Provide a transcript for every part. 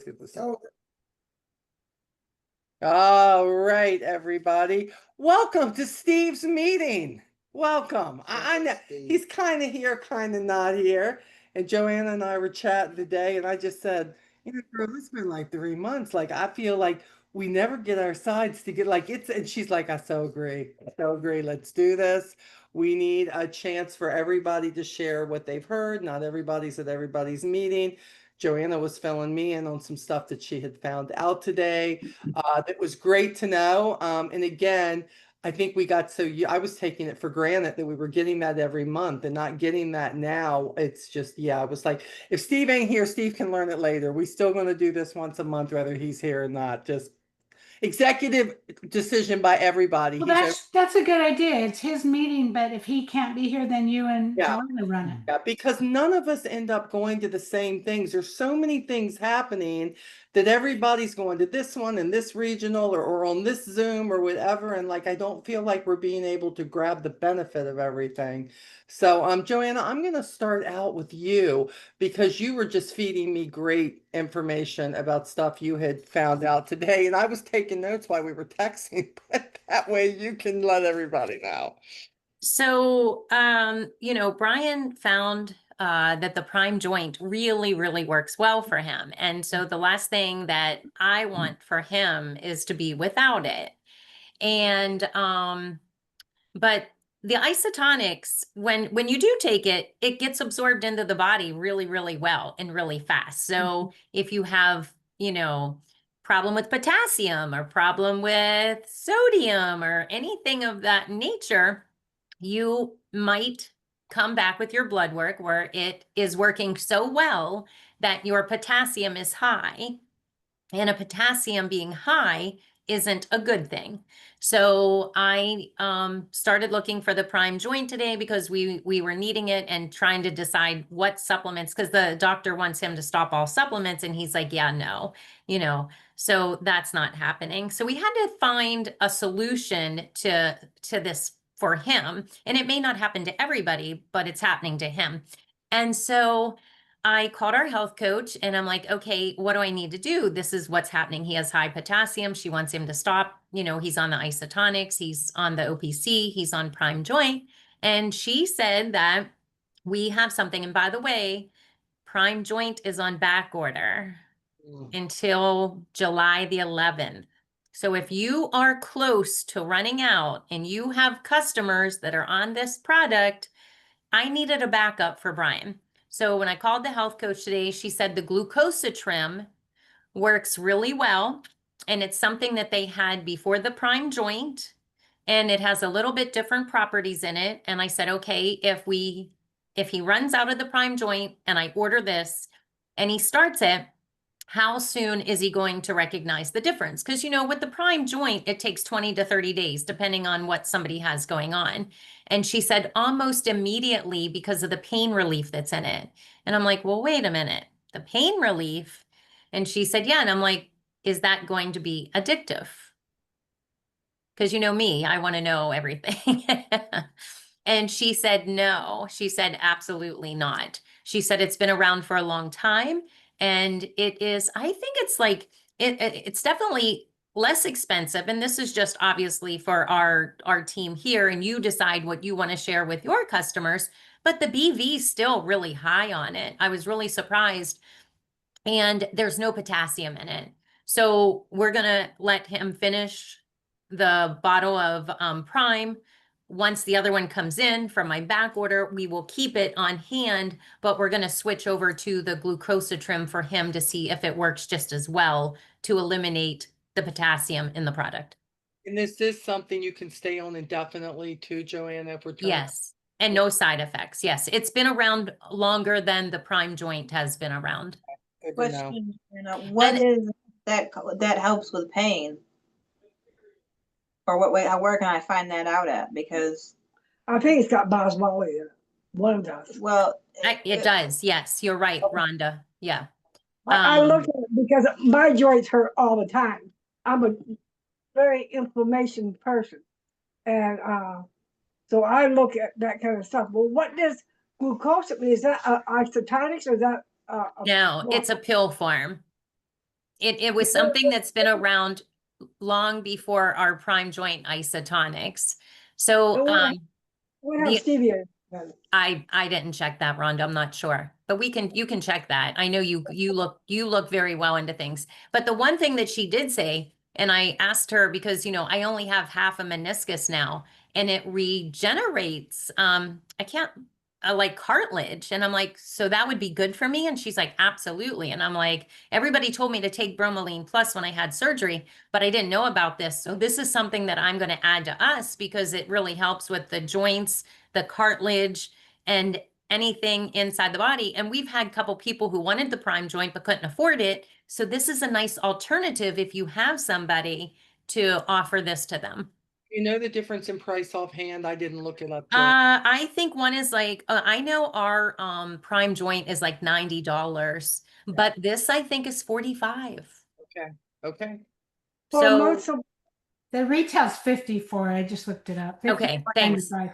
get this. Oh, All right, everybody. Welcome to Steve's meeting. Welcome. I know Steve. he's kind of here, kind of not here. And Joanna and I were chatting today, and I just said, girl, it's been like 3 months. Like, I feel like we never get our sides to get like it's, and she's like, I so agree. I so agree. Let's do this. We need a chance for everybody to share what they've heard. Not everybody's at everybody's meeting. Joanna was filling me in on some stuff that she had found out today. That was great to know. And again, I think we got I was taking it for granted that we were getting that every month and not getting that now. It's just, yeah, I was like, if Steve ain't here, Steve can learn it later. We still going to do this once a month, whether he's here or not. Just executive decision by everybody. Well, He's that's a good idea. It's his meeting, but if he can't be here, then you and Yeah. Joanna run it. Yeah, because none of us end up going to the same things. There's so many things happening that everybody's going to this one and this regional or on this Zoom or whatever. And like, I don't feel like we're being able to grab the benefit of everything. So, Joanna, I'm going to start out with you because you were just feeding me great information about stuff you had found out today. And I was taking notes while we were texting, but that way you can let everybody know. So, Brian found that the prime joint really, really works well for him. And so the last thing that I want for him is to be without it. And, but the isotonics, when you do take it, it gets absorbed into the body really, really well and really fast. So if you have, problem with potassium or problem with sodium or anything of that nature, you might come back with your blood work where it is working so well that your potassium is high, and a potassium being high isn't a good thing. So I started looking for the prime joint today because we were needing it and trying to decide what supplements, because the doctor wants him to stop all supplements, and he's like, yeah, no, so that's not happening. So we had to find a solution to this for him, and it may not happen to everybody, but it's happening to him. And so I called our health coach and I'm like, okay, what do I need to do? This is what's happening. He has high potassium. She wants him to stop. He's on the isotonics. He's on the OPC. He's on prime joint. And she said that we have something. And by the way, prime joint is on back order until July the 11th. So if you are close to running out and you have customers that are on this product, I needed a backup for Brian. So when I called the health coach today, she said the glucosatrim works really well. And it's something that they had before the prime joint. And it has a little bit different properties in it. And I said, okay, if he runs out of the prime joint and I order this and he starts it, how soon is he going to recognize the difference? Because, with the prime joint, it takes 20 to 30 days, depending on what somebody has going on. And she said almost immediately because of the pain relief that's in it. And I'm like, well, wait a minute, the pain relief? And she said, yeah. And I'm like, is that going to be addictive? Because me, I want to know everything. And she said, no. She said, absolutely not. She said, it's been around for a long time. And it is, I think it's like, it's definitely less expensive. And this is just obviously for our team here. And you decide what you want to share with your customers. But the BV is still really high on it. I was really surprised. And there's no potassium in it. So we're going to let him finish the bottle of prime. Once the other one comes in from my back order, we will keep it on hand, but we're going to switch over to the glucosatrim for him to see if it works just as well to eliminate the potassium in the product. And is this something you can stay on indefinitely too, Joanna, if we're talking? Yes. And no side effects. Yes. It's been around longer than the prime joint has been around. Good to know. question, what is that helps with pain? Or what way, where can I find that out at? Because I think it's got Boswellia in it. One does. well, It does. Yes, you're right, Rhonda. Yeah. I look at it because my joints hurt all the time. I'm a very inflammation person. And so I look at that kind of stuff. Well, what does glucosamine, is that isotonics or is that? No, it's a pill form. it was something that's been around long before our prime joint isotonics. So, What have the- stevia? in it? I didn't check that, Rhonda. I'm not sure, but you can check that. I know you look very well into things. But the one thing that she did say, and I asked her because, I only have half a meniscus now and it regenerates. I can't like cartilage. And I'm like, so that would be good for me. And she's like, absolutely. And I'm like, everybody told me to take Bromelain Plus when I had surgery, but I didn't know about this. So this is something that I'm going to add to us because it really helps with the joints, the cartilage, and anything inside the body. And we've had a couple people who wanted the prime joint but couldn't afford it. So this is a nice alternative if you have somebody to offer this to them. You know the difference in price offhand? I didn't look it up. Joy. I think one is like, I know our prime joint is like $90, but this I think is 45. Okay. For a So, month, so The retail's 54. I just looked it up. Okay, thanks. 54.95.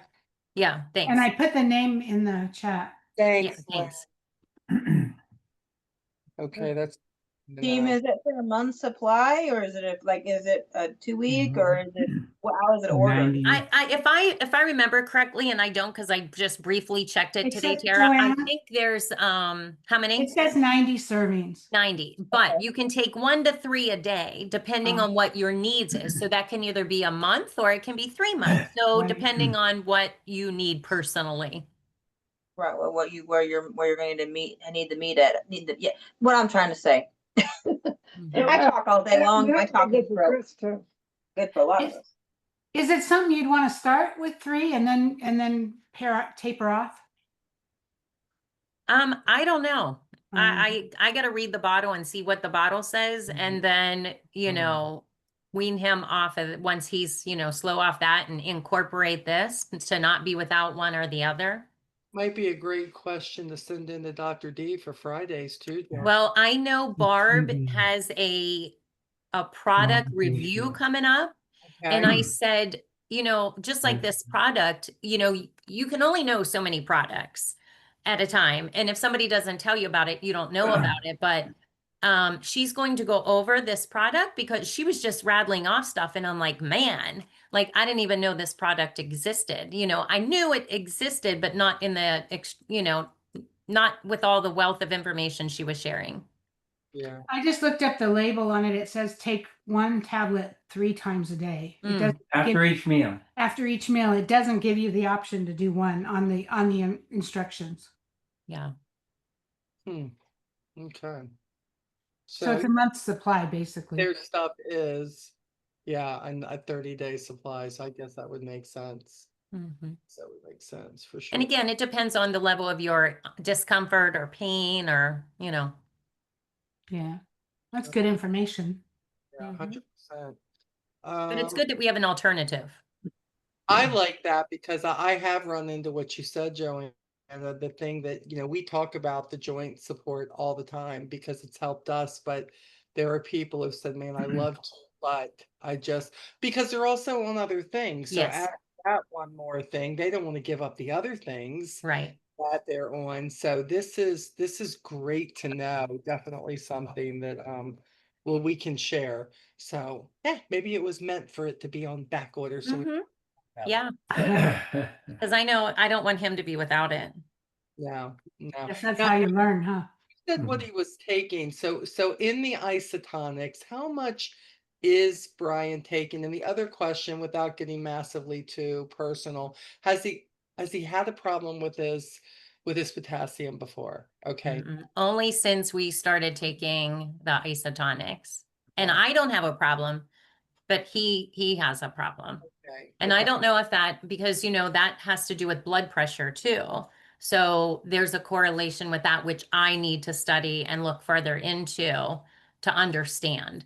yeah, thanks. And I put the name in the chat. Yeah, Thanks. thanks. Okay, that's. Team, is it for a month supply or is it is it a 2-week or is it, how is it ordered? 90. If I remember correctly, and I don't because I just briefly checked it It today, says, Tara, I Joanna? think there's how many? It says 90 servings. 90, but you can take 1 to 3 a day, depending Oh. on what your needs is. So that can either be a month or it can be 3 months. So Right. depending on what you need personally. Right, well, where you're going to meet, I need to meet at, yeah, what I'm trying to say. I talk all day long, I talk good for for, Chris too. good for a lot of us. Is it something you'd want to start with 3 and then taper off? I don't know. Um, I gotta read the bottle and see what the bottle says, and then, wean him off of it once he's, slow off that and incorporate this to not be without one or the other. Might be a great question to send in to Dr. D for Fridays too. Jen. Well, I know Barb Mhm. has a product review Modification. coming up, and Okay. I said, just like this product, you can only know so many products at a time. And if somebody doesn't tell you about it, you don't know about it. But she's going to go over this product because she was just rattling off stuff. And I'm like, man, like I didn't even know this product existed. I knew it existed, but not in the, not with all the wealth of information she was sharing. Yeah. I just looked up the label on it. It says take 1 tablet 3 times a day. It Mm. doesn't After each meal. after each meal. It doesn't give you the option to do one on the instructions. Yeah. Okay. So it's a month's supply basically. their stuff is, yeah, and a 30-day supply. So I guess that would make sense. Mhm. So it would make sense for sure. And again, it depends on the level of your discomfort or pain or, Yeah, that's good information. Yeah, Mhm. 100%. but it's good that we have an alternative. I like that because I have run into what you said, Joanne, and the thing that, we talk about the joint support all the time because it's helped us, but there are people who said, man, I loved, but I just, because they're also on other things. So Yes. add that one more thing, they don't want to give up the other things Right. that they're on. So this is great to know. Definitely something that, well, we can share. So yeah, maybe it was meant for it to be on back order. So we Mhm. have it. Yeah, because I know I don't want him to be without it. No. Guess that's Now, how you learn, huh? you said what he was taking. So in the isotonics, how much is Brian taking? And the other question, without getting massively too personal, has he had a problem with his potassium before? Okay. Only since we started taking the isotonics. And Okay. I don't have a problem, but he has a problem. Okay. And I okay. don't know if that, because that has to do with blood pressure too. So there's a correlation with that, which I need to study and look further into to understand.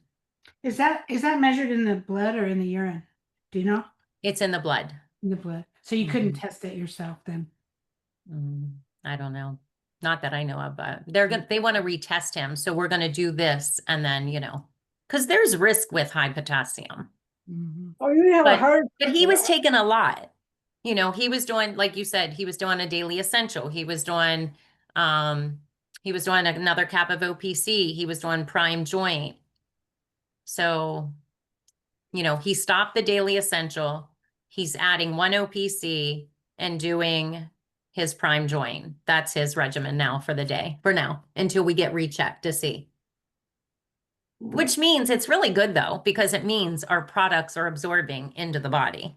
Is that measured in the blood or in the urine? Do you know? It's in the blood. In the blood. So you couldn't test it yourself then. I don't know. Not that I know of, but they want to retest him. So we're going to do this and then, because there's risk with high potassium. Mhm. Oh, you have a But- heart. But he was taking a lot. He was doing, like you said, he was doing a daily essential. He was doing another cap of OPC. He was doing prime joint. So, he stopped the daily essential. He's adding 1 OPC and doing his prime joint. That's his regimen now for the day, for now, until we get rechecked to see. Which means it's really good though, because it means our products are absorbing into the body.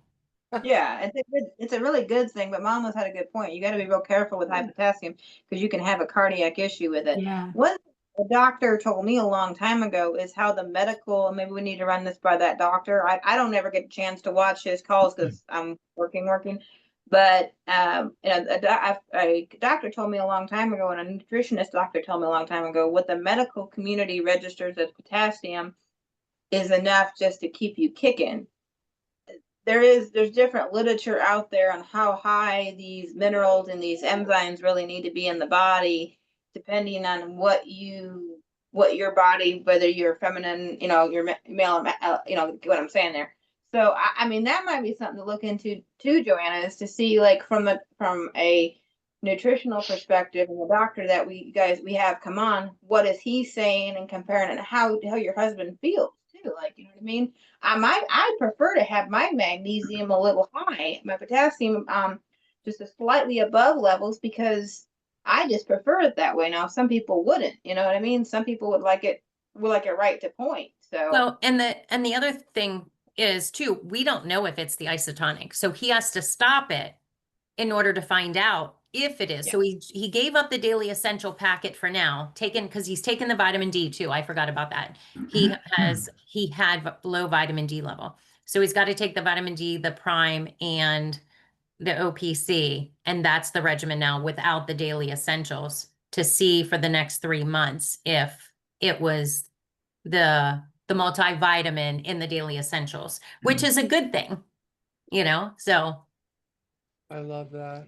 Yeah, it's a really good thing, but Mama's had a good point. You got to be real careful with high potassium because you can have a cardiac issue with it. Yeah. What a doctor told me a long time ago is how the medical, maybe we need to run this by that doctor. I don't ever get a chance to watch his calls because I'm working. But a doctor told me a long time ago, and a nutritionist doctor told me a long time ago, what the medical community registers as potassium is enough just to keep you kicking. There's different literature out there on how high these minerals and these enzymes really need to be in the body, depending on what your body, whether you're feminine, you're male, what I'm saying there. So I mean, that might be something to look into too, Joanna, is to see like from a nutritional perspective and the doctor that we have come on, what is he saying and comparing and how your husband feels too. Like, you know what I mean? I prefer to have my magnesium a little high, my potassium just a slightly above levels because I just prefer it that way. Now some people wouldn't, you know what I mean? Some people would like it right to point. So Well, and the other thing is too, we don't know if it's the isotonic. So he has to stop it in order to find out if it is. So he gave up the daily essential packet for now, because he's taken the vitamin D too. I forgot about that. He had low vitamin D level. So he's got to take the vitamin D, the prime, and the OPC. And that's the regimen now without the daily essentials to see for the next 3 months if it was the multivitamin in the daily essentials, which is a good thing, so. I love that.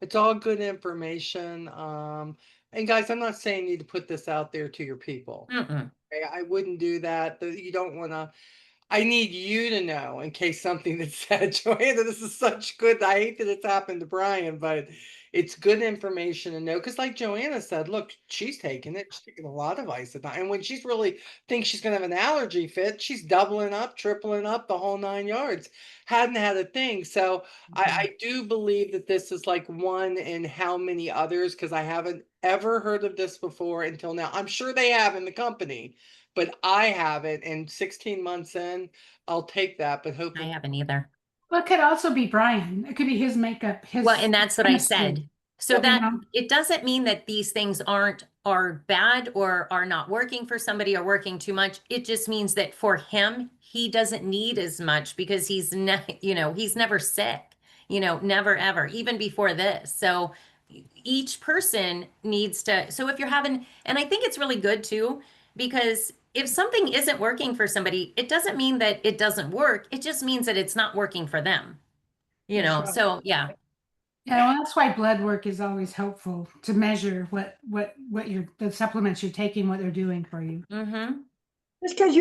It's all good information. And guys, I'm not saying you need to put this out there to your people. Mm-mm. Okay? I wouldn't do that. You don't want to. I need you to know in case something that said, Joanna, this is such good. I hate that it's happened to Brian, but it's good information to know. Because like Joanna said, look, she's taking it. She's taking a lot of isotonic. And when she's really thinks she's going to have an allergy fit, she's doubling up, tripling up the whole 9 yards. Hadn't had a thing. So I do believe that this is like one in how many others, because I haven't ever heard of this before until now. I'm sure they have in the company. But I haven't, and 16 months in, I'll take that. But I hopefully, haven't either. Well, it could also be Brian. It could be his makeup, his. Well, and that's what I chemistry. said. So You that know? it doesn't mean that these things are bad or are not working for somebody or working too much. It just means that for him, he doesn't need as much because he's never sick, never ever, even before this. So each person needs to, so if you're having, and I think it's really good too, because if something isn't working for somebody, it doesn't mean that it doesn't work. It just means that it's not working for them, That's right. so yeah. Yeah, well, that's why blood work is always helpful to measure what the supplements you're taking, what they're doing for you. Mm-hmm. Just because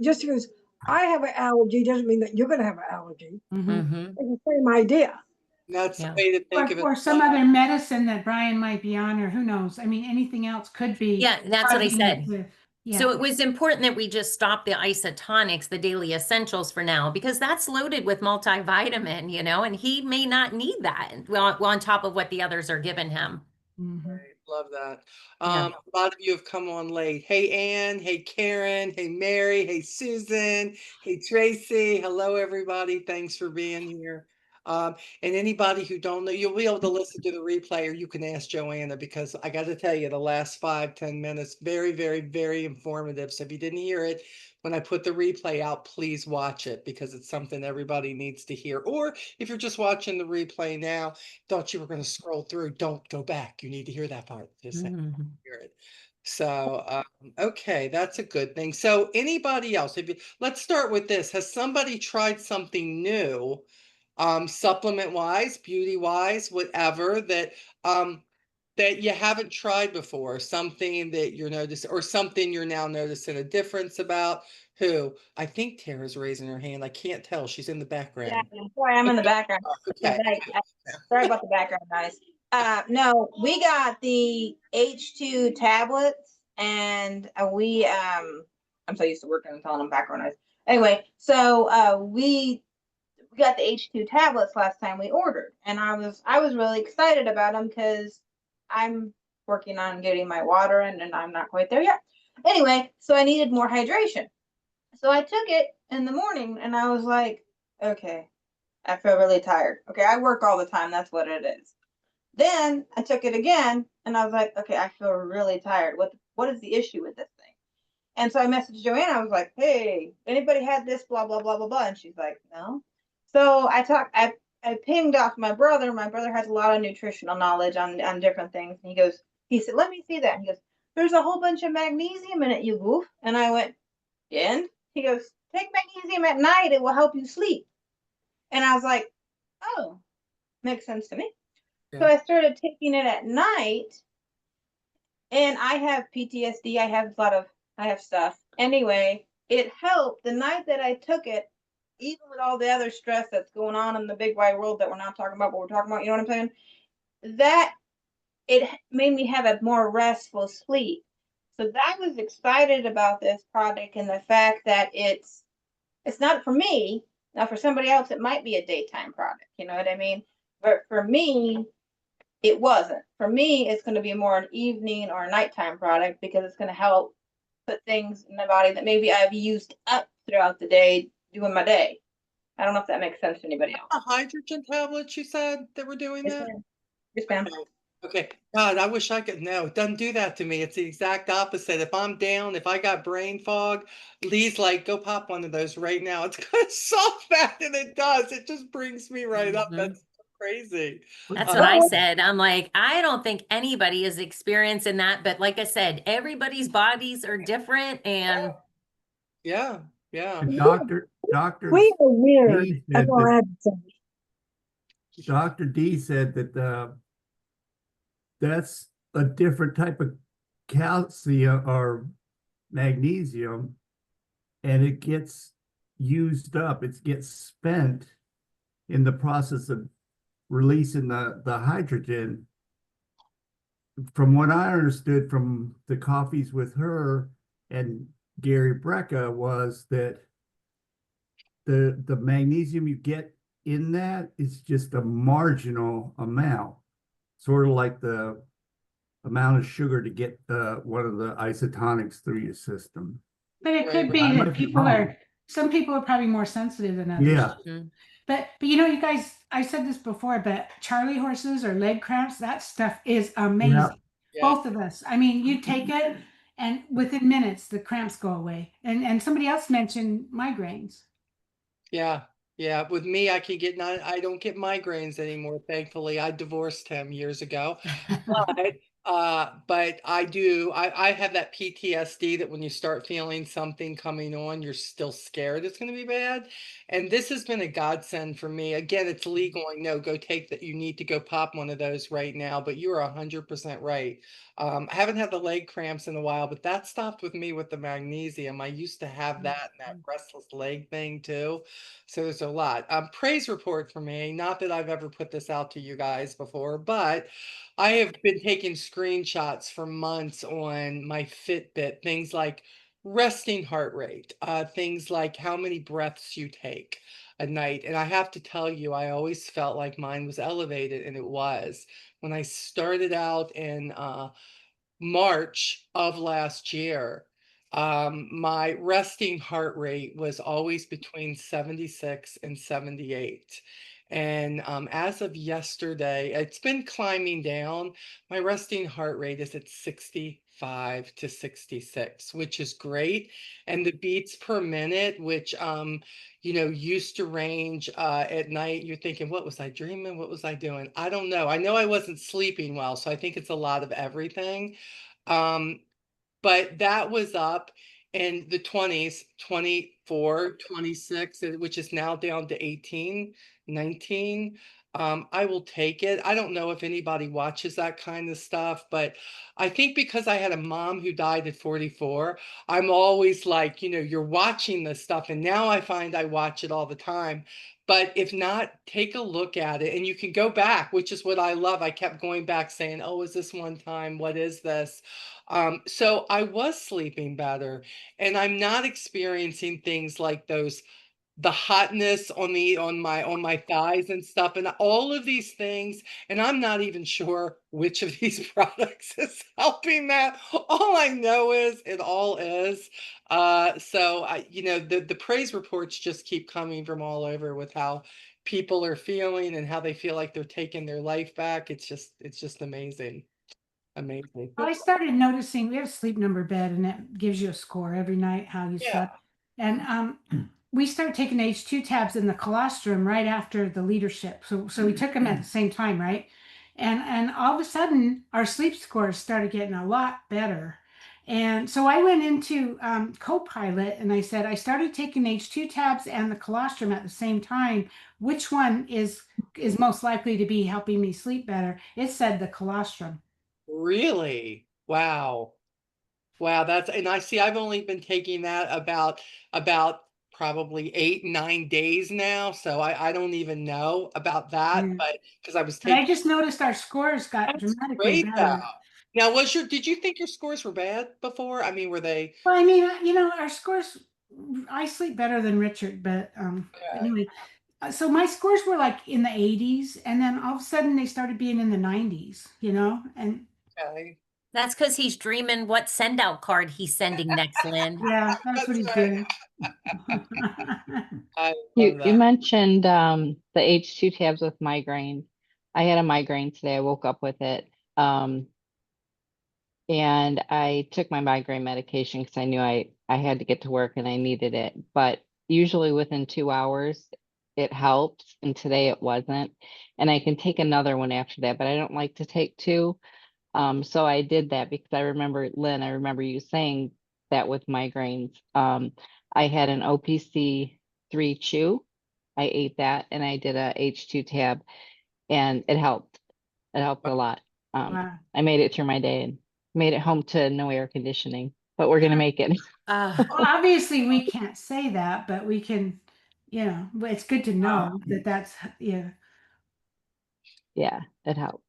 just because I have an allergy doesn't mean that you're going to have an allergy. Mhm. Mm-hmm. It's the same idea. that's Yeah. the way to think of it. Or some other medicine that Brian might be on, or who knows? I mean, anything else could be. Yeah, that's what I causing it said. to- yeah. So it was important that we just stop the isotonics, the daily essentials for now, because that's loaded with multivitamin, and he may not need that on top of what the others are giving him. Mhm. Love that. Yeah. A lot of you have come on late. Hey, Ann. Hey, Karen. Hey, Mary. Hey, Susan. Hey, Tracy. Hello, everybody. Thanks for being here. And anybody who don't know, you'll be able to listen to the replay or you can ask Joanna because I got to tell you, the last 5-10 minutes, very, very, very informative. So if you didn't hear it, when I put the replay out, please watch it because it's something everybody needs to hear. Or if you're just watching the replay now, thought you were going to scroll through, don't go back. You need to hear that part. Just Mhm. hear it. So, okay, that's a good thing. So anybody else, let's start with this. Has somebody tried something new, supplement wise, beauty wise, whatever that you haven't tried before, something that you're noticing or something you're now noticing a difference about? Who? I think Tara's raising her hand. I can't tell. She's in the background. yeah, sorry, I'm in the background. Okay. Sorry about the background, guys. No, we got the H2 tablets, and we I'm so used to working and telling them background noise. Anyway, so we got the H2 tablets last time we ordered, and I was really excited about them because I'm working on getting my water in, and I'm not quite there yet. Anyway, so I needed more hydration. So I took it in the morning, and I was like, okay, I feel really tired. Okay, I work all the time. That's what it is. Then I took it again, and I was like, okay, I feel really tired. What is the issue with this thing? And so I messaged Joanna. I was like, hey, anybody had this? Blah blah blah blah blah. And she's like, no. So I pinged off my brother. My brother has a lot of nutritional knowledge on different things. And he said, let me see that. And he goes, there's a whole bunch of magnesium in it, you goof. And I went, and he goes, take magnesium at night. It will help you sleep. And I was like, oh, makes sense to me. So I started taking it at night, and I have PTSD. I have stuff. Anyway, it helped the night that I took it, even with all the other stress that's going on in the big wide world that we're not talking about, but we're talking about, you know what I'm saying? That it made me have a more restful sleep. So I was excited about this product and the fact that it's not for me. Now for somebody else, it might be a daytime product. You know what I mean? But for me, it wasn't. For me, it's going to be more an evening or a nighttime product because it's going to help put things in my body that maybe I've used up throughout the day doing my day. I don't know if that makes sense to anybody else. The hydrogen tablets you said that were doing Yes, that? ma'am. Yes, ma'am. Okay. God, I wish I could. No, it doesn't do that to me. It's the exact opposite. If I'm down, if I got brain fog, Lee's like, go pop one of those right now. It's gonna solve that, and it does. It just brings me right up. Mhm. That's so crazy. That's what I Oh. said. I'm like, I don't think anybody is experiencing that. But like I said, everybody's bodies are different. And Yeah, yeah. And Dr. We are weird. D That's said all I that, have to say. Dr. D said that that's a different type of calcium or magnesium, and it gets used up. It gets spent in the process of releasing the hydrogen. From what I understood from the coffees with her and Gary Brecka was that the magnesium you get in that is just a marginal amount, sort of like the amount of sugar to get one of the isotonics through your system. But it Right, could right. be I that might be people wrong. are, some people are probably more sensitive than others. Yeah. But you know, you guys, I said this before, but Charlie horses or leg cramps, that stuff is amazing. Yeah. Yeah. Both of us. I mean, you take it and within minutes the cramps go away. And somebody else mentioned migraines. Yeah, yeah. With me, I don't get migraines anymore, thankfully. I divorced him years ago. But I have that PTSD that when you start feeling something coming on, you're still scared it's gonna be bad. And this has been a godsend for me. Again, it's Lee going, no, go take that. You need to go pop one of those right now. But you're 100% right. I haven't had the leg cramps in a while, but that stopped with me with the magnesium. I used to have that and that restless leg thing too. So there's a lot. Praise report for me. Not that I've ever put this out to you guys before, but I have been taking screenshots for months on my Fitbit, things like resting heart rate, things like how many breaths you take a night. And I have to tell you, I always felt like mine was elevated, and it was. When I started out in March of last year, my resting heart rate was always between 76 and 78. And as of yesterday, it's been climbing down. My resting heart rate is at 65 to 66, which is great. And the beats per minute, which used to range at night, you're thinking, what was I dreaming? What was I doing? I don't know. I know I wasn't sleeping well, so I think it's a lot of everything. But that was up in the 20s, 24, 26, which is now down to 18, 19. I will take it. I don't know if anybody watches that kind of stuff, but I think because I had a mom who died at 44, I'm always like, you're watching this stuff. And now I find I watch it all the time. But if not, take a look at it and you can go back, which is what I love. I kept going back saying, oh, is this one time? What is this? So I was sleeping better and I'm not experiencing things like the hotness on my thighs and stuff and all of these things, and I'm not even sure which of these products is helping that. All I know is it all is. So I, the praise reports just keep coming from all over with how people are feeling and how they feel like they're taking their life back. It's just amazing. Amazing. I started noticing we have a sleep number bed and it gives you a score every night how you Yeah. slept. And we started taking H2 tabs in the colostrum right after the leadership. So we took them at the same time, right? And all of a sudden our sleep scores started getting a lot better. And so I went into Copilot and I said, I started taking H2 tabs and the colostrum at the same time. Which one is most likely to be helping me sleep better? It said the colostrum. Really? Wow. Wow, and I see I've only been taking that about probably 8, 9 days now. So I don't even know about that, Mm. but because I was But I taking just noticed our scores got that's dramatically great though. better. Now, did you think your scores were bad before? I mean, were they Well, I mean, our scores, I sleep better than Richard, but okay? anyway, so my scores were like in the 80s, and then all of a sudden they started being in the 90s, and Okay. That's because he's dreaming what send out card he's sending next, Lynn. yeah, that's what That's he's right. doing. I You love you that. mentioned the H2 tabs with migraine. I had a migraine today. I woke up with it. And I took my migraine medication because I knew I had to get to work and I needed it. But usually within 2 hours, it helps. And today it wasn't. And I can take another one after that, but I don't like to take two. So I did that because I remember, Lynn, I remember you saying that with migraines. I had an OPC 3 chew. I ate that and I did a H2 tab and it helped. It helped a lot. Wow. I made it through my day and made it home to no air conditioning, but we're gonna make it. Well, obviously we can't say that, but we can, but it's good to know that that's, yeah. Yeah, it helped.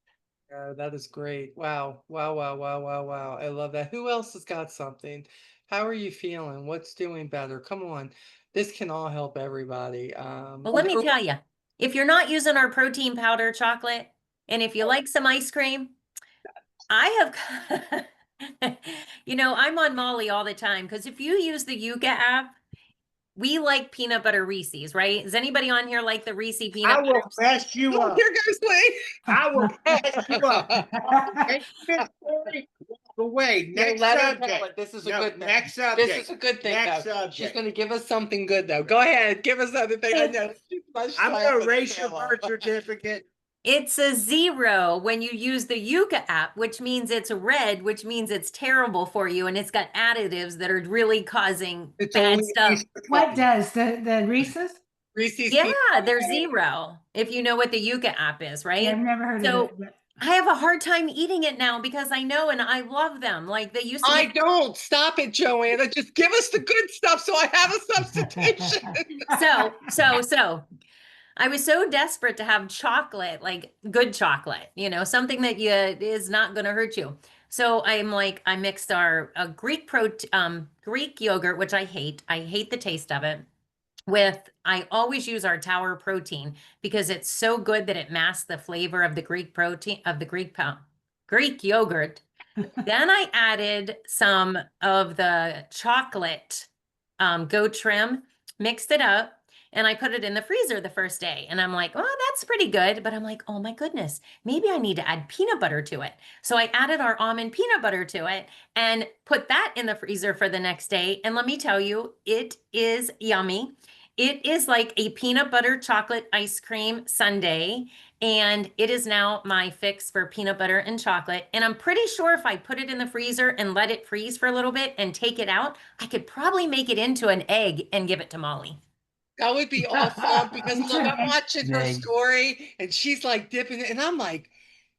That is great. Wow. Wow, wow, wow, wow, wow. I love that. Who else has got something? How are you feeling? What's doing better? Come on. This can all help everybody. Well, let me tell you, if you're not using our protein powder chocolate, and if you like some ice cream, I have, I'm on Molly all the time because if you use the Yuka app, we like peanut butter Reese's, right? Does anybody on here like the Reese peanut I will butter? mess you Oh, up. here goes Lee. I will mess you up. Take this story, walk away. No, Next let her tell subject. it. This is a No, good thing. next This subject. is a good thing, Next though. She's subject. going to give us something good, though. Go ahead. Give us other thing. I know. I'm gonna erase your birth certificate. It's a 0 when you use the Yuka app, which means it's red, which means it's terrible for you, and it's got additives that are really causing It's bad only stuff. What does the Reese's? Reese's Yeah, peanut they're butter. 0 if you know what the Yuka app is, right? Yeah, I've never heard So of it. But I have a hard time eating it now because I know and I love them. Like they used to I get don't. Stop it, Joanna. Just give us the good stuff so I have a substitution. so I was so desperate to have chocolate, like good chocolate, something that is not going to hurt you. So I'm like, I mixed our Greek yogurt, which I hate. I hate the taste of it. I always use our Tower protein because it's so good that it masks the flavor of the Greek protein of the Greek yogurt. Then I added some of the chocolate Go Trim, mixed it up, and I put it in the freezer the first day. And I'm like, oh, that's pretty good. But I'm like, oh my goodness, maybe I need to add peanut butter to it. So I added our almond peanut butter to it and put that in the freezer for the next day. And let me tell you, it is yummy. It is like a peanut butter chocolate ice cream sundae. And it is now my fix for peanut butter and chocolate. And I'm pretty sure if I put it in the freezer and let it freeze for a little bit and take it out, I could probably make it into an egg and give it to Molly. That would be awesome because look, I'm watching her Egg. story and she's like dipping it, and I'm like,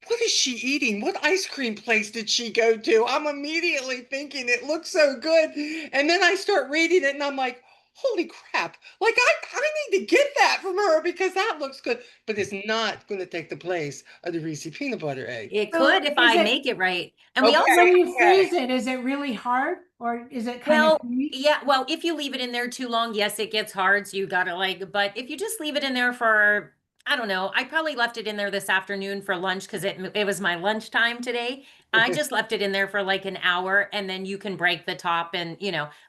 what is she eating? What ice cream place did she go to? I'm immediately thinking it looks so good. And then I start reading it and I'm like, holy crap, like I need to get that from her because that looks good, but it's not going to take the place of the Reese peanut butter egg. It So could if is I it- make it right. And we Okay. also, When you Okay. freeze it, is it really hard or is it kind well, of creamy? yeah, well, if you leave it in there too long, yes, it gets hard. So you gotta like, but if you just leave it in there for, I don't know, I probably left it in there this afternoon for lunch because it was my lunchtime today. I just left it in there for like an hour and then you can break the top and,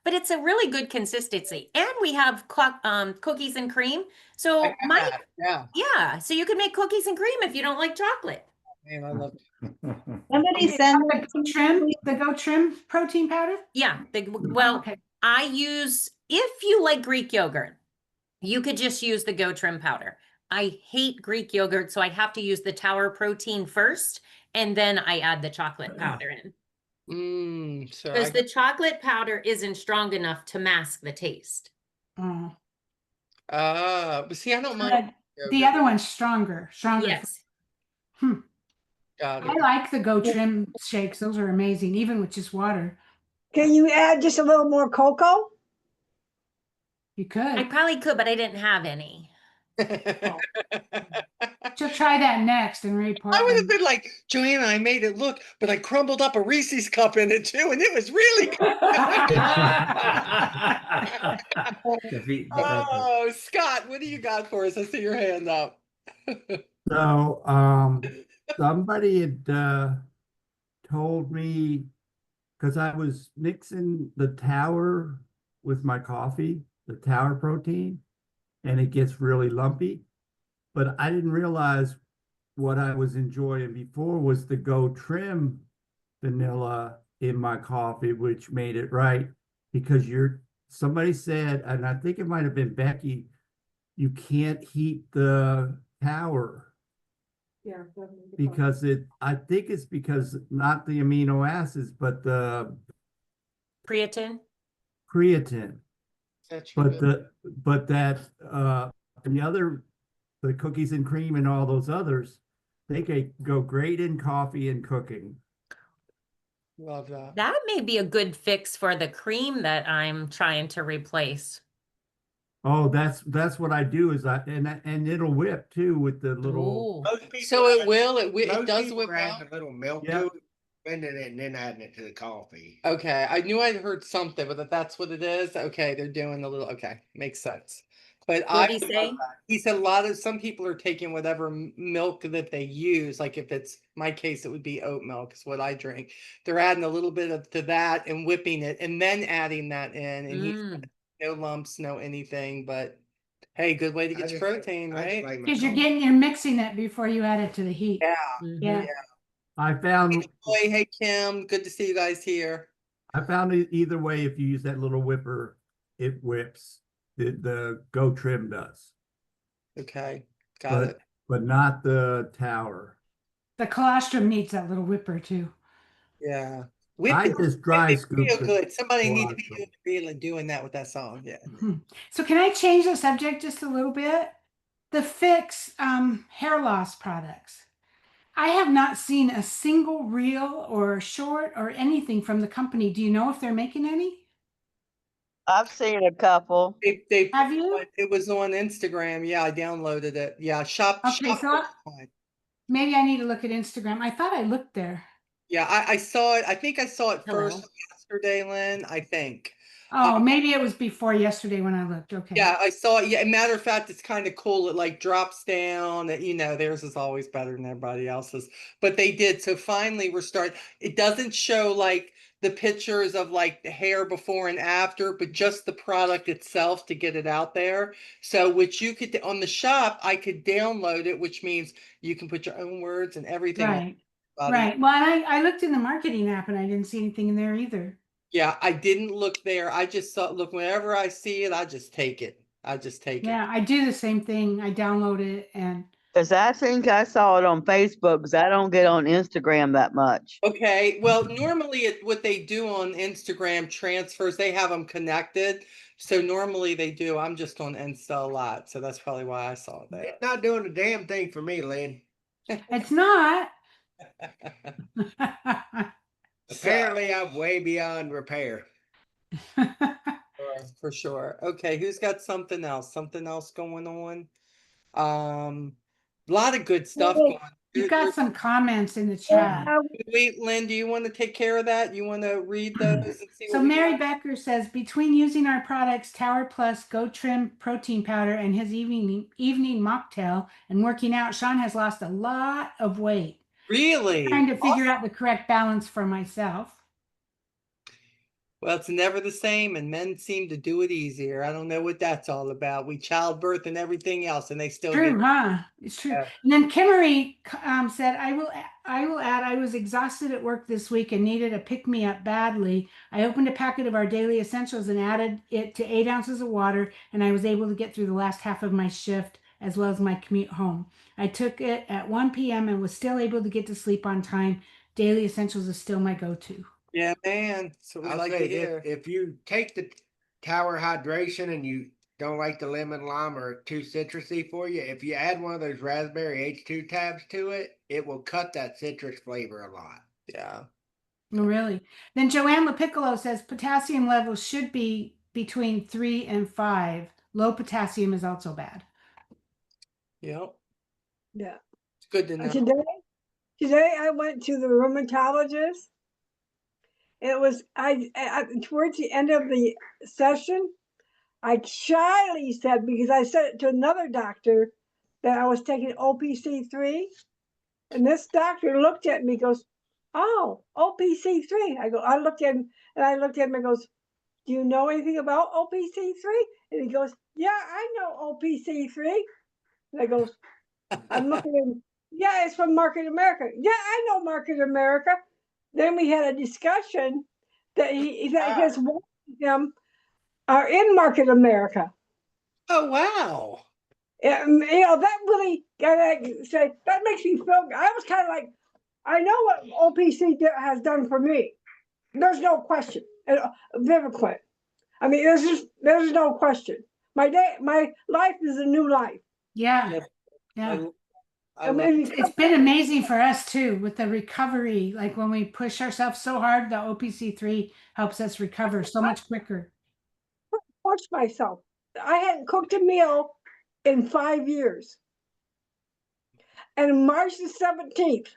but it's a really good consistency. And we have cookies and cream. So I Mike, have, yeah, yeah, so you can make cookies and cream if you don't like chocolate. man, I love Somebody Okay, send the that Go to me, Trim, please. the Go Trim protein powder? Yeah, well, Okay. I use, if you like Greek yogurt, you could just use the Go Trim powder. I hate Greek yogurt, so I have to use the Tower protein first, and then I add the chocolate powder in. so I Because the chocolate powder isn't strong enough to mask the taste. Oh. but see, I don't mind. The yogurt. other one's stronger. Yes. Got I it. like the Go Trim shakes. Those are amazing, even with just water. Can you add just a little more cocoa? You I could. probably could, but I didn't have any. She'll try that next and report. I would have been like, Joanna, I made it look, but I crumbled up a Reese's cup in it too, and it was really good. Oh, Scott, what do you got for us? I see your hand up. So, somebody had, told me, cause I was mixing the Tower with my coffee, the Tower protein, and it gets really lumpy. But I didn't realize what I was enjoying before was the Go Trim vanilla in my coffee, which made it right. Because somebody said, and I think it might have been Becky, you can't heat the Tower Yeah. because I think it's because not the amino acids, but the Creatine? creatine. That's But good. the cookies and cream and all those others, they could go great in coffee and cooking. Love that. That may be a good fix for the cream that I'm trying to replace. Oh, that's what I do is and it'll whip too with the little. Ooh. Most people So it add- will, it most does people whip add out? a little milk Yeah. to it, blending it and then adding it to the coffee. Okay, I knew I'd heard something, but if that's what it is, okay, they're doing a little, okay, makes sense. But What did he say? he said some people are taking whatever milk that they use, like if it's my case, it would be oat milk is what I drink. They're adding a little bit to that and whipping it and then adding that in, and he Mm. no lumps, no anything, but hey, good way to I get just- your protein, I just right? like my Because coffee. you're mixing it before you add it to the heat. Yeah. Mhm. Yeah. I found Boy, hey Kim, good to see you guys here. it either way. If you use that little whipper, it whips. The Go Trim does, Okay, got but it. but not the Tower. The colostrum needs that little whipper too. Yeah. I Whip it, just dry whip it scoop real it. good. Somebody need to be colostrum. really doing that with that song. Yeah. So can I change the subject just a little bit? The Fix hair loss products. I have not seen a single reel or short or anything from the company. Do you know if they're making any? I've seen a couple. They Have you? it was on Instagram. Yeah, I downloaded it. Yeah, Okay, so maybe I need to look at Instagram. I thought I looked there. Yeah, I saw it. I think I saw it Hello. first yesterday, Lynn. I think. Oh, maybe it was before yesterday when I looked. Okay. Yeah, I saw it. Yeah, matter of fact, it's kind of cool. It like drops down. Theirs is always better than everybody else's. But they did. So finally, it doesn't show like the pictures of like the hair before and after, but just the product itself to get it out there. So which you could on the shop, I could download it, which means you can put your own words and everything. Right. about it. Right. Well, and I looked in the marketing app and I didn't see anything in there either. Yeah, I didn't look there. I just look, whenever I see it, I just take it. Yeah, I do the same thing. I download it and Cause I think I saw it on Facebook, cause I don't get on Instagram that much. Okay, well, normally what they do on Instagram transfers, they have them connected. So normally they do. I'm just on Insta a lot. So that's probably why I saw it there. It's not doing a damn thing for me, Lynn. it's not. Apparently, I'm way beyond repair. for sure. Okay, who's got something else? Something else going on? A lot of good stuff Well, going on. You've got some comments in the yeah, chat. Wait, Lynn, do you want to take care of that? You want to read those and see So what we Mary got? Becker says, between using our products, Tower Plus, Go Trim protein powder, and his evening mocktail, and working out, Sean has lost a lot of weight. Really? Trying to figure out the correct balance for myself. Well, it's never the same, and men seem to do it easier. I don't know what that's all about. We childbirth and everything else, and they still True, get. huh? It's true. Yeah. And then Kimmery said, I will add, I was exhausted at work this week and needed a pick-me-up badly. I opened a packet of our daily essentials and added it to 8 ounces of water, and I was able to get through the last half of my shift as well as my commute home. I took it at 1 p.m. and was still able to get to sleep on time. Daily essentials is still my go-to. Yeah, man. That's what we I'll like say to it, hear. if you take the Tower Hydration and you don't like the lemon lime or too citrusy for you, if you add one of those raspberry H2 tabs to it, it will cut that citrus flavor a lot. Yeah. Oh, really? Then Joanne LaPiccolo says potassium levels should be between 3 and 5. Low potassium is also bad. Yep. yeah. It's good to know. Today I went to the rheumatologist. It was I towards the end of the session, I shyly said, because I said it to another doctor, that I was taking OPC3, and this doctor looked at me, goes, "Oh, OPC3." I looked at him, and I looked at him and goes, "Do you know anything about OPC3?" And he goes, "Yeah, I know OPC3." And I goes, I'm looking at him, "Yeah, it's from Market America." "Yeah, I know Market America." Then we had a discussion that his wife and him are in Market America. Oh, wow. And, that really that makes me feel. I was kind of like, I know what OPC has done for me. There's no question. Viviquin. I mean, there's no question. My life is a new life. Yeah. Yes. Yeah. I love it. It's been amazing for us too with the recovery. Like when we push ourselves so hard, the OPC3 helps us recover so much quicker. Push myself. I hadn't cooked a meal in 5 years. And March the 17th,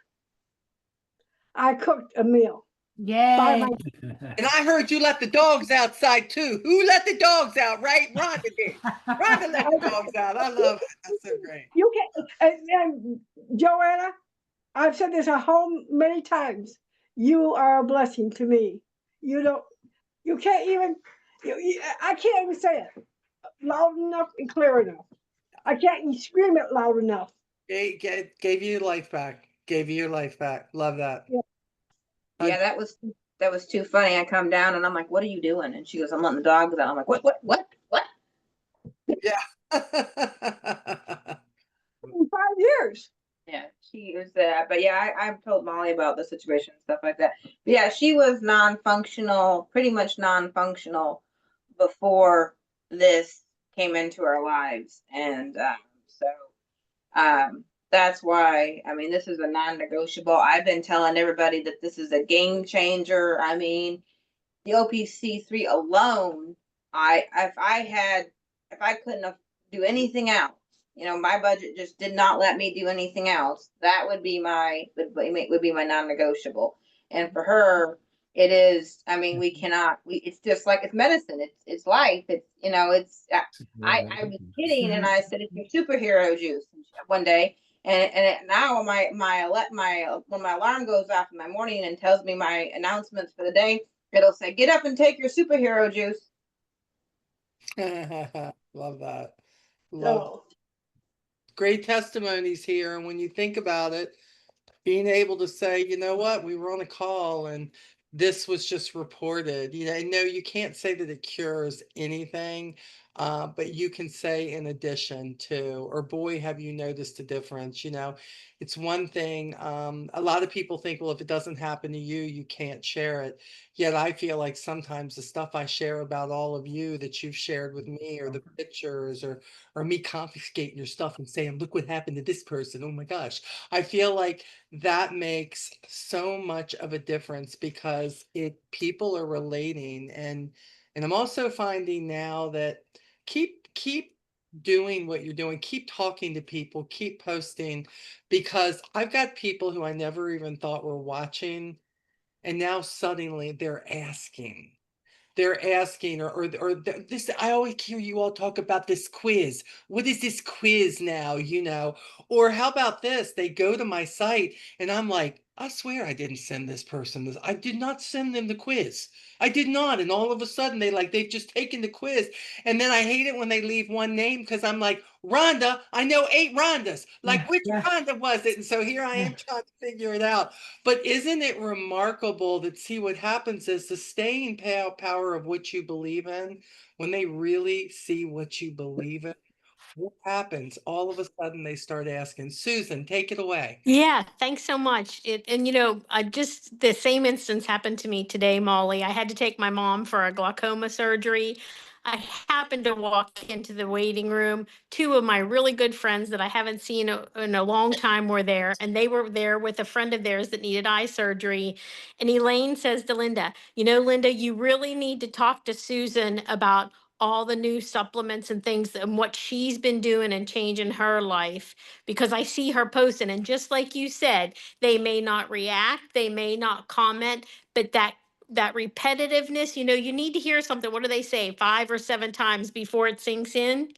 I cooked a meal. Yay. And I heard you let the dogs outside too. Who let the dogs out, right? Rhonda did. Rhonda let the dogs out. I love it. That's so great. You can, and Joanna, I've said this at home many times. You are a blessing to me. You can't even, I can't even say it loud enough and clear enough. I can't scream it loud enough. Gave you your life back. Gave you your life back. Love that. Yeah. Yeah, that was too funny. I come down and I'm like, "What are you doing?" And she goes, "I'm letting the dogs out." I'm like, what? Yeah. In 5 years. Yeah, she was that. But yeah, I've told Molly about the situation and stuff like that. But yeah, she was non-functional, pretty much non-functional before this came into our lives. And so that's why, I mean, this is a non-negotiable. I've been telling everybody that this is a game changer. I mean, the OPC3 alone, if I couldn't do anything else, my budget just did not let me do anything else, that would be my non-negotiable. And for her, it is, I mean, it's just like, it's medicine, it's life, I was kidding and I said, "It's your superhero juice," one day. And now when my alarm goes off in my morning and tells me my announcements for the day, it'll say, "Get up and take your superhero juice." Love that. Love So, great testimonies here. And when you think about it, being able to say, you know what, we were on a call and this was just reported. No, you can't say that it cures anything, but you can say in addition to, or boy, have you noticed a difference? It's one thing. A lot of people think, well, if it doesn't happen to you, you can't share it. Yet I feel like sometimes the stuff I share about all of you that you've shared with me, or the pictures, or me confiscating your stuff and saying, look what happened to this person. Oh my gosh. I feel like that makes so much of a difference because people are relating, and And I'm also finding now that keep doing what you're doing, keep talking to people, keep posting, because I've got people who I never even thought were watching, and now suddenly they're asking. They're asking, this. I always hear you all talk about this quiz. What is this quiz now? Or how about this? They go to my site and I'm like, I swear I didn't send this person this. I did not send them the quiz. I did not. And all of a sudden they've just taken the quiz. And then I hate it when they leave one name because I'm like, Rhonda, I know 8 Rhondas. Like, Yeah, which yeah. Rhonda was it? And so here I am trying to figure it out. But isn't it remarkable that see what happens is the staying power of what you believe in, when they really see what you believe in, what happens? All of a sudden they start asking, Susan, take it away. Yeah, thanks so much. I just the same instance happened to me today, Molly. I had to take my mom for a glaucoma surgery. I happened to walk into the waiting room. 2 of my really good friends that I haven't seen in a long time were there, and they were there with a friend of theirs that needed eye surgery. And Elaine says to Linda, Linda, you really need to talk to Susan about all the new supplements and things and what she's been doing and changing her life, because I see her posting, and just like you said, they may not react, they may not comment, but that repetitiveness, you need to hear something. What do they say? 5 or 7 times before it sinks in.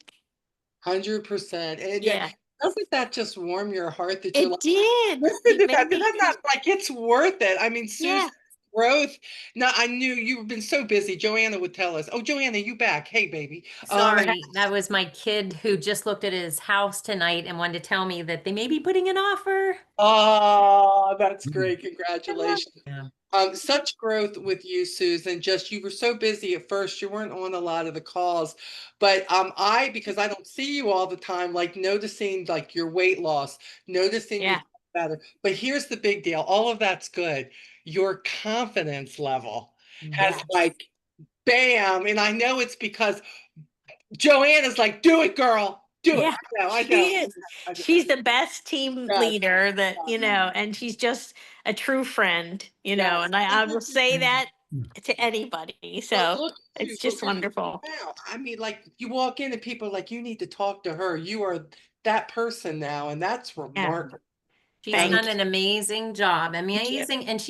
100%. And Yeah, doesn't that just warm your heart that you're it like, did. listen It to made that? me That's not like it's worth it. I mean, yeah. Susan's growth. Now I knew you've been so busy. Joanna would tell us, oh, Joanna, you back. Hey, baby. Sorry, that was my kid who just looked at his house tonight and wanted to tell me that they may be putting an offer. Oh, that's great. Congratulations. Yeah. Such growth with you, Susan. Just you were so busy at first, you weren't on a lot of the calls. But because I don't see you all the time, like noticing like your weight loss, noticing you Yeah. better. But here's the big deal. All of that's good. Your confidence level has Yes. like bam. And I know it's because Joanna's like, do it, girl. Do it. Yeah, I she know. is. She's the best team Yes. leader that, and she's just a true friend, Yes. and I will say that to anybody. But So look at you, it's just look at you wonderful. now. I mean, like you walk in and people are like, you need to talk to her. You are that person now, and that's remarkable. She's Thank done an amazing job. you. Amazing. And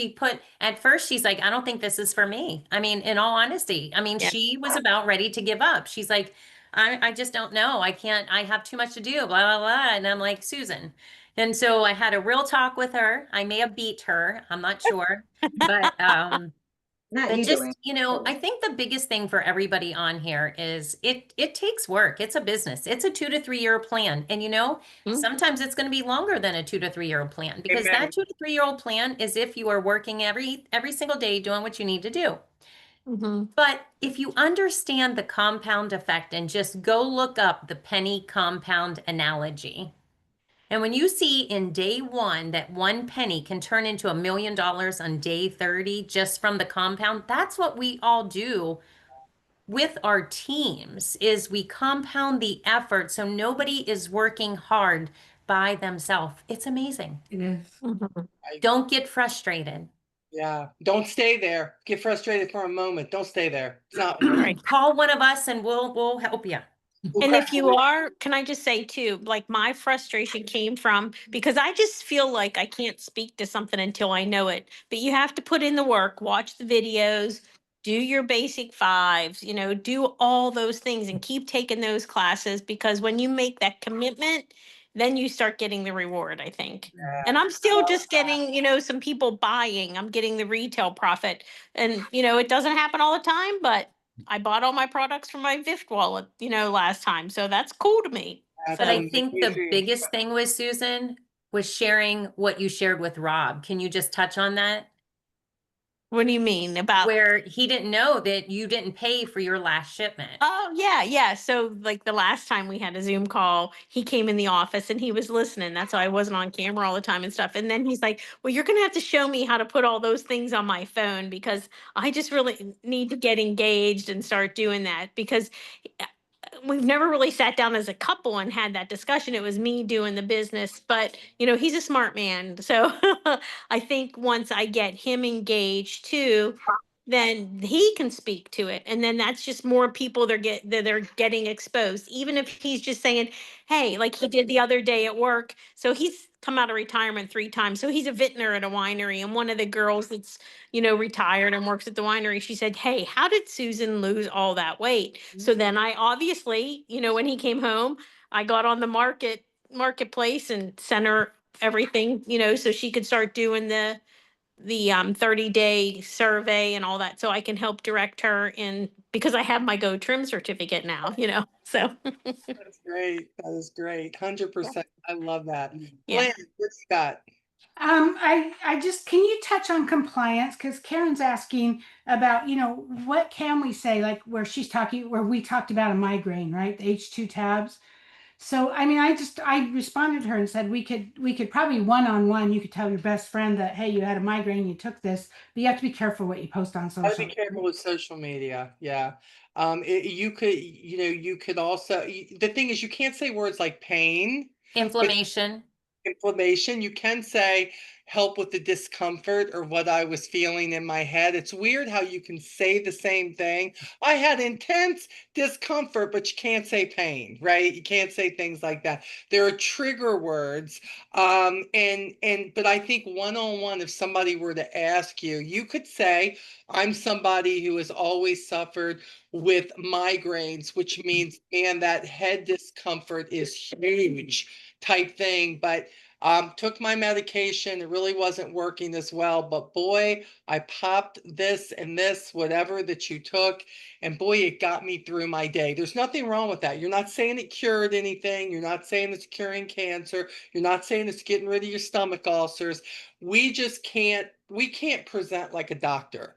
at first she's like, I don't think this is for me. I mean, in all honesty, Yeah. she was about ready to give up. She's like, I just don't know. I have too much to do, blah, blah, blah. And I'm like, Susan. And so I had a real talk with her. I may have beat her. I'm not sure. But Not but you just, doing. I think the biggest thing for everybody on here is it takes work. It's a business. It's a 2 to 3 year plan. And sometimes it's going to be longer than a 2 to 3 year plan, because Amen. that 2 to 3 year old plan is if you are working every single day doing what you need to do. Mm-hmm. But if you understand the compound effect and just go look up the penny compound analogy, and when you see in day 1 that 1 penny can turn into $1 million on day 30 just from the compound, that's what we all do with our teams, is we compound the effort so nobody is working hard by themselves. It's amazing. It is. Mm-hmm. Don't get frustrated. Yeah. Don't stay there. Get frustrated for a moment. Don't stay there. It's not Right. Call one of us and we'll help you. And if you are, can I just say too, like my frustration came from, because I just feel like I can't speak to something until I know it. But you have to put in the work, watch the videos, do your basic 5s, do all those things and keep taking those classes, because when you make that commitment, then you start getting the reward, I think. And I'm still just getting, some people buying. I'm getting the retail profit. And, it doesn't happen all the time, but I bought all my products from my Vift wallet, last time. So that's cool to me. But I think the biggest thing with Susan was sharing what you shared with Rob. Can you just touch on that? What do you mean about? Where he didn't know that you didn't pay for your last shipment. Oh, yeah. So like the last time we had a Zoom call, he came in the office and he was listening. That's why I wasn't on camera all the time and stuff. And then he's like, well, you're going to have to show me how to put all those things on my phone, because I just really need to get engaged and start doing that, because we've never really sat down as a couple and had that discussion. It was me doing the business, but he's a smart man. So I think once I get him engaged too, then he can speak to it. And then that's just more people that they're getting exposed. Even if he's just saying, hey, like he did the other day at work. So he's come out of retirement 3 times. So he's a vintner at a winery. And one of the girls that's, retired and works at the winery, she said, hey, how did Susan lose all that weight? So then I obviously, when he came home, I got on the marketplace and sent her everything, so she could start doing the 30-day survey and all that, so I can help direct her in, because I have my Go Trim certificate now, so. That's great. That is great. 100%. I love that. Yeah. Glenn, what you got? I just, can you touch on compliance? Because Karen's asking about, what can we say, like where we talked about a migraine, right? The H2 tabs. So, I mean, I responded to her and said, we could probably one-on-one, you could tell your best friend that, hey, you had a migraine, you took this, but you have to be careful what you post on Gotta social. be careful with social media. Yeah. You could also, the thing is, you can't say words like pain, Inflammation. inflammation. You can say help with the discomfort or what I was feeling in my head. It's weird how you can say the same thing. I had intense discomfort, but you can't say pain, right? You can't say things like that. There are trigger words. But I think one-on-one, if somebody were to ask you, you could say, I'm somebody who has always suffered with migraines, which means, man, that head discomfort is huge type thing. But took my medication. It really wasn't working as well, but boy, I popped this and this, whatever that you took, and boy, it got me through my day. There's nothing wrong with that. You're not saying it cured anything. You're not saying it's curing cancer. You're not saying it's getting rid of your stomach ulcers. We can't present like a doctor,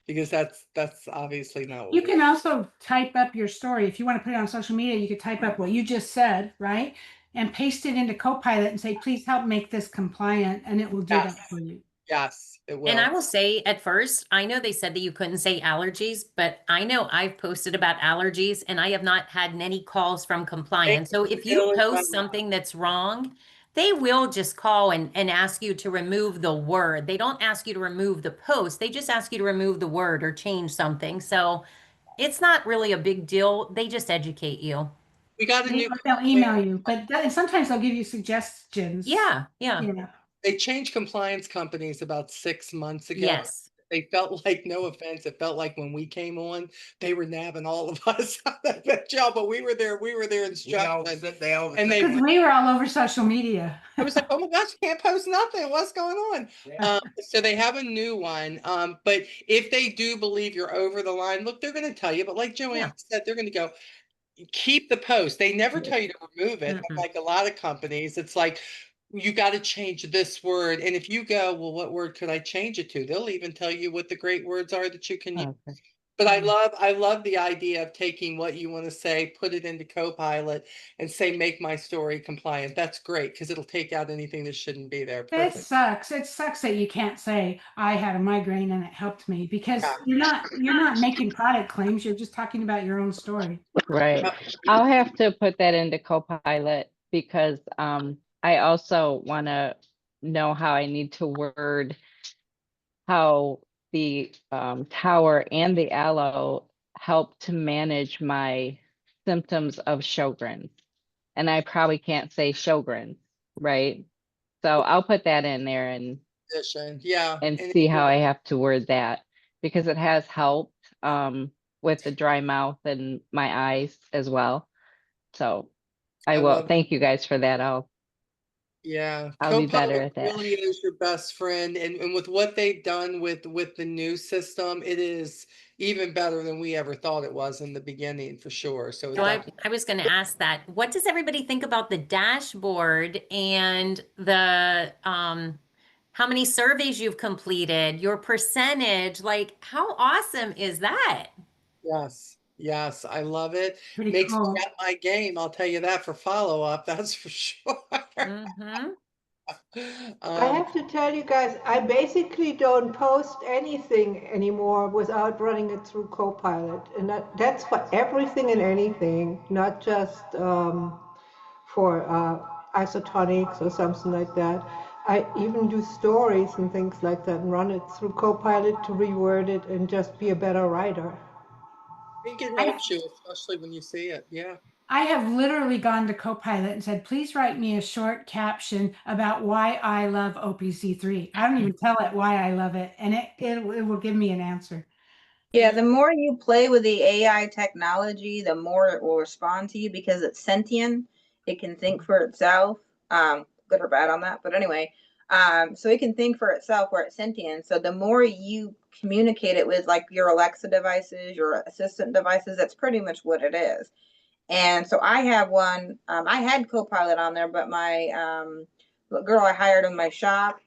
because that's obviously not what You we can also type up your story. If you want to put it on social media, you could type up what you just said, right? And paste it into Copilot and say, please help make this compliant, and it will do that for you. Yes, it will. And I will say at first, I know they said that you couldn't say allergies, but I know I've posted about allergies and I have not had any calls from compliance. So if you really post well. something that's wrong, they will just call and ask you to remove the word. They don't ask you to remove the post. They just ask you to remove the word or change something. So it's not really a big deal. They just educate you. We got a new They'll email you, but and sometimes they'll give you suggestions. Yeah, yeah. Yeah. They changed compliance companies about 6 months ago. Yes. They felt like, no offense, it felt like when we came on, they were nabbing all of us on that job, but we were their instructions. And they, Because we were all over social media. I was like, oh my gosh, can't post nothing. What's going on? So they have a new one. But if they do believe you're over the line, look, they're going to tell you. But like Joanne said, they're going to go, keep the post. They never tell you to remove it. Like a lot of companies, it's like, you got to change this word. And if you go, well, what word could I change it to? They'll even tell you what the great words are that you can use. Okay. But I love the idea of taking what you want to say, put it into Copilot and say, make my story compliant. That's great, because it'll take out anything that shouldn't be there. It Perfect. sucks. It sucks that you can't say I had a migraine and it helped me, because you're not making product claims. You're just talking about your own story. Right. I'll have to put that into Copilot because I also want to know how I need to word how the tower and the aloe help to manage my symptoms of Sjogren's. And I probably can't say Sjogren's, right? So I'll put that in there and Yeah. and see how I have to word that, because it has helped with the dry mouth and my eyes as well. So I will thank you guys for that. I'll be better at that. Really is your best friend, and with what they've done with the new system, it is even better than we ever thought it was in the beginning, for sure. So I was going to ask that. What does everybody think about the dashboard and the how many surveys you've completed, your percentage? Like, how awesome is that? Yes, I love it. Pretty Makes cool. me up my game, I'll tell you that, for follow-up, that's for sure. I have to tell you guys, I basically don't post anything anymore without running it through Copilot. And that's for everything and anything, not just for isotonics or something like that. I even do stories and things like that and run it through Copilot to reword it and just be a better writer. I think it I- helps you, especially when you see it. Yeah. I have literally gone to Copilot and said, please write me a short caption about why I love OPC3. I don't even tell it why I love it, and it will give me an answer. Yeah, the more you play with the AI technology, the more it will respond to you because it's sentient. It can think for itself, good or bad on that. But anyway, so it can think for itself where it's sentient. So the more you communicate it with like your Alexa devices, your assistant devices, that's pretty much what it is. And so I have one, I had Copilot on there, but my girl I hired in my shop,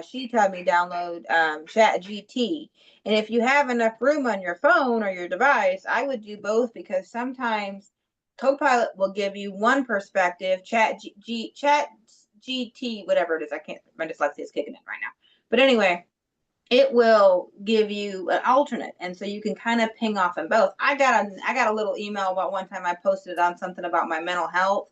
she told me download Chat GT. And if you have enough room on your phone or your device, I would do both because sometimes Copilot will give you one perspective, Chat GT, whatever it is. I can't, my dyslexia is kicking in right now. But anyway, it will give you an alternate, and so you can kind of ping off in both. I got a little email about one time I posted on something about my mental health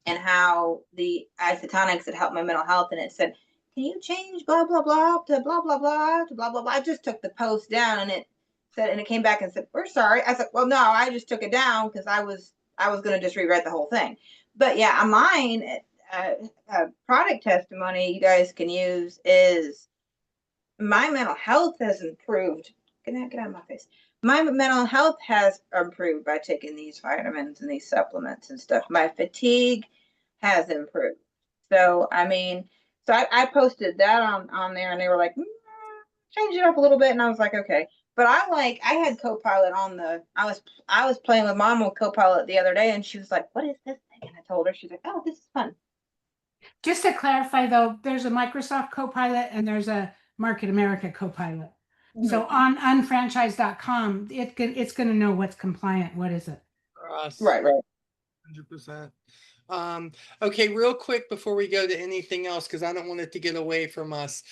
and how the isotonics had helped my mental health, and it said, can you change blah blah blah to blah blah blah to blah blah blah. I just took the post down, and it said, and it came back and said, we're sorry. I said, well, no, I just took it down because I was going to just rewrite the whole thing. But yeah, mine product testimony you guys can use is my mental health has improved. Get out of my face. My mental health has improved by taking these vitamins and these supplements and stuff. My fatigue has improved. So I mean, so I posted that on there, and they were like, change it up a little bit, and I was like, okay. But I had Copilot on the. I was playing with Mom with Copilot the other day, and she was like, what is this thing? And I told her, she's like, oh, this is fun. Just to clarify though, there's a Microsoft Copilot and there's a Market America Copilot. So on unfranchise.com, it's going to know what's compliant. What is it? For us. Right. 100%. Okay, real quick before we go to anything else, because I don't want it to get away from us.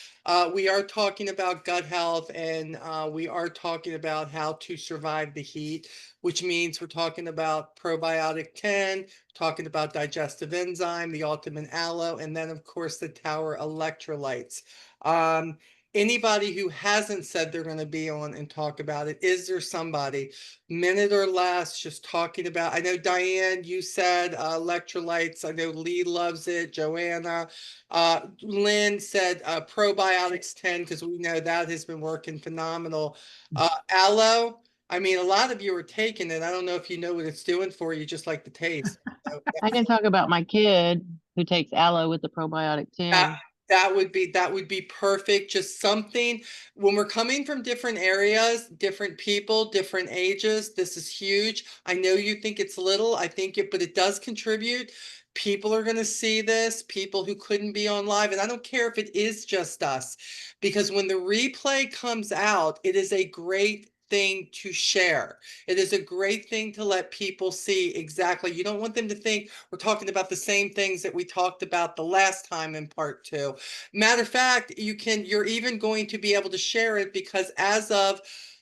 We are talking about gut health, and we are talking about how to survive the heat, which means we're talking about probiotic 10, talking about digestive enzyme, the ultimate aloe, and then of course the Tower electrolytes. Anybody who hasn't said they're going to be on and talk about it, is there somebody, minute or less, just talking about? I know Diane, you said electrolytes. I know Lee loves it. Joanna, Lynn said probiotics 10 because we know that has been working phenomenal. Aloe, I mean, a lot of you are taking it. I don't know if you know what it's doing for you, just like the taste. So, I can talk about my kid who takes aloe with the probiotic 10. that would be perfect. Just something when we're coming from different areas, different people, different ages. This is huge. I know you think it's little. I think it, but it does contribute. People are going to see this, people who couldn't be on live. And I don't care if it is just us, because when the replay comes out, it is a great thing to share. It is a great thing to let people see exactly. You don't want them to think we're talking about the same things that we talked about the last time in part 2. Matter of fact, you're even going to be able to share it because as of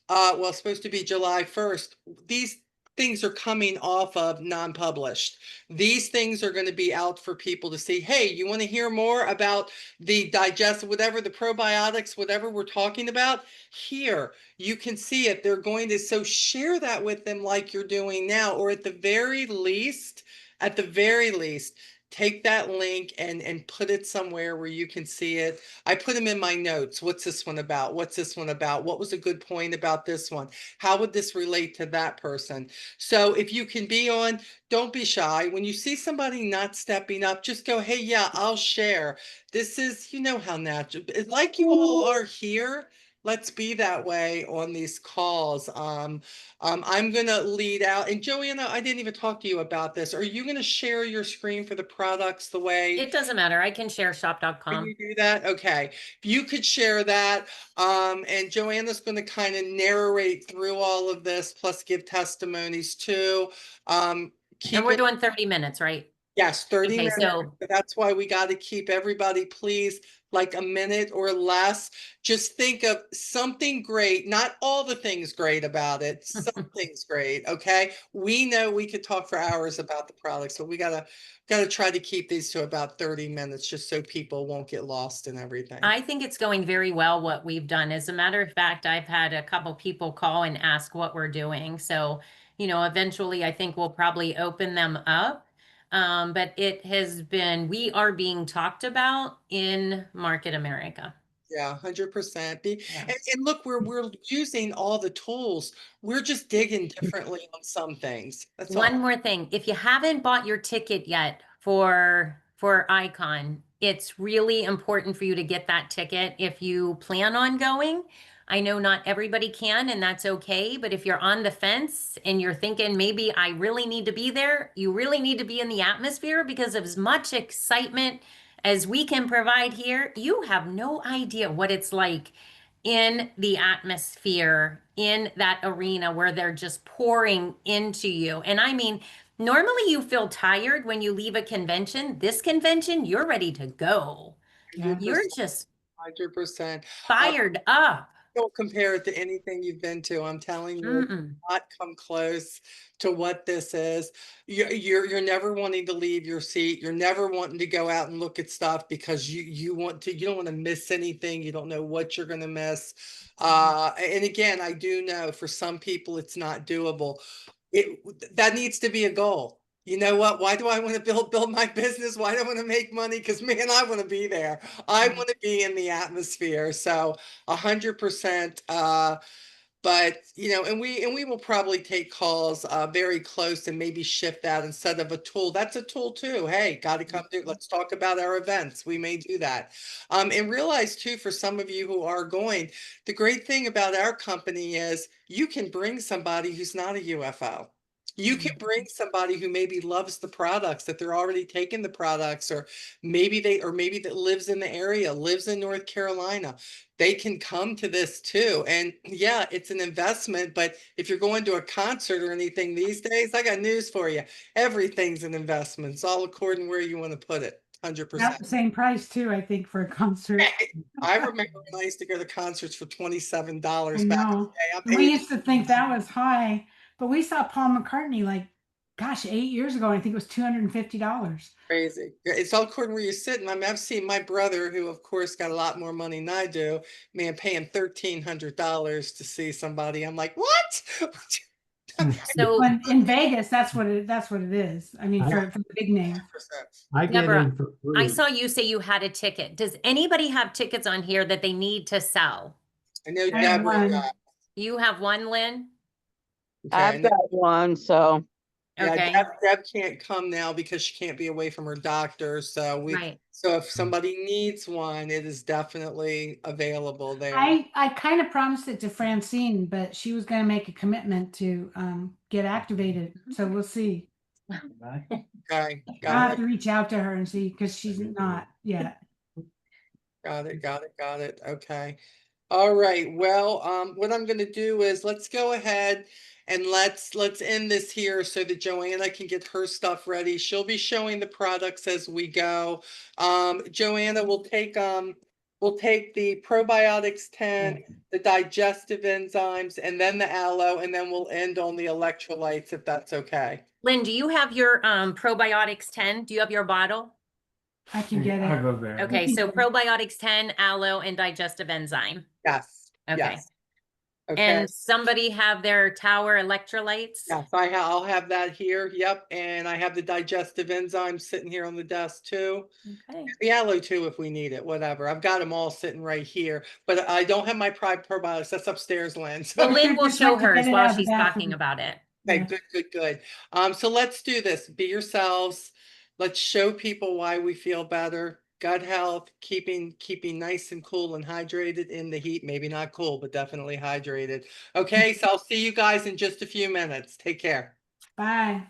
well, it's supposed to be July 1st, these things are coming off of non-published. These things are going to be out for people to see. Hey, you want to hear more about the digestive, whatever, the probiotics, whatever we're talking about? Here, you can see it. They're going to, so share that with them like you're doing now, or at the very least, take that link and put it somewhere where you can see it. I put them in my notes. What's this one about? What's this one about? What was a good point about this one? How would this relate to that person? So if you can be on, don't be shy. When you see somebody not stepping up, just go, hey, yeah, I'll share. This is, you know how natural, it's like you all are here. Let's be that way on these calls. I'm going to lead out. And Joanna, I didn't even talk to you about this. Are you going to share your screen for the products the way? It doesn't matter. I can share Can shop.com. you do that? Okay. If you could share that. And Joanna's going to kind of narrate through all of this, plus give testimonies too. And we're doing 30 minutes, right? Yes, 30 Okay, minutes. so But that's why we got to keep everybody, please, like a minute or less. Just think of something great, not all the things great about it. Something's great, okay? We know we could talk for hours about the products, but we gotta try to keep these to about 30 minutes just so people won't get lost in everything. I think it's going very well what we've done. As a matter of fact, I've had a couple people call and ask what we're doing. So, eventually I think we'll probably open them up. But it has been, we are being talked about in Market America. Yeah, 100%. Yeah. And look, we're using all the tools. We're just digging differently on some things. That's One all. more thing, if you haven't bought your ticket yet for Icon, it's really important for you to get that ticket if you plan on going. I know not everybody can, and that's okay, but if you're on the fence and you're thinking maybe I really need to be there, you really need to be in the atmosphere, because of as much excitement as we can provide here, you have no idea what it's like in the atmosphere in that arena where they're just pouring into you. And I mean, normally you feel tired when you leave a convention. This convention, you're ready to go. Yeah. You're just 100%. fired up. Don't compare it to anything you've been to. I'm telling you, it Mm-mm. not come close to what this is. You're never wanting to leave your seat. You're never wanting to go out and look at stuff because you don't want to miss anything. You don't know what you're going to miss. And again, I do know for some people it's not doable. That needs to be a goal. You know what? Why do I want to build my business? Why do I want to make money? Because man, I want to be there. I want to be in the atmosphere. So 100%. But and we will probably take calls very close and maybe shift that instead of a tool. That's a tool too. Hey, got to come through. Let's talk about our events. We may do that. And realize too, for some of you who are going, the great thing about our company is you can bring somebody who's not a UFO. You can bring somebody who maybe loves the products, that they're already taking the products, or maybe that lives in the area, lives in North Carolina. They can come to this too. And yeah, it's an investment, but if you're going to a concert or anything these days, I got news for you. Everything's an investment. It's all according where you want to put it. 100%. About the same price too, I think, for a concert. I remember when I used to go to concerts for $27 I back in the know. day. I'm We aging. used to think that was high, but we saw Paul McCartney like, gosh, 8 years ago. I think it was $250. Crazy. It's all according where you're sitting. I mean, I've seen my brother, who of course got a lot more money than I do, man, paying $1,300 to see somebody. I'm like, what? So When in Vegas, that's what it is. I mean, for the big name. 100%. I get Deborah, in for free. I saw you say you had a ticket. Does anybody have tickets on here that they need to sell? I know I have Deborah one. got. You have one, Lynn? Okay, I've got one, so yeah, Okay, Deb can't come now because she can't be away from her doctor. So right. so if somebody needs one, it is definitely available there. I kind of promised it to Francine, but she was going to make a commitment to get activated. So we'll see. Okay, I'll got have it. to reach out to her and see, because she's not yet. Got it. Okay. All right. Well, what I'm going to do is let's go ahead and let's end this here so that Joanna can get her stuff ready. She'll be showing the products as we go. Joanna will take the probiotics 10, the digestive enzymes, and then the aloe, and then we'll end on the electrolytes if that's okay. Lynn, do you have your probiotics 10? Do you have your bottle? I can get it. go there. Okay, so probiotics 10, aloe, and digestive enzyme. Yes. Okay. Yes. Okay. And somebody have their Tower electrolytes? Yes, I'll have that here. Yep. And I have the digestive enzymes sitting here on the desk too. Okay. The aloe too, if we need it, whatever. I've got them all sitting right here, but I don't have my probiotics. That's upstairs, Lynn. So Well, Lynn will Just show like to hers get it while out of the she's talking bathroom. about it. okay, Yeah. good. So let's do this. Be yourselves. Let's show people why we feel better. Gut health, keeping nice and cool and hydrated in the heat. Maybe not cool, but definitely hydrated. Okay, so I'll see you guys in just a few minutes. Take care. Bye.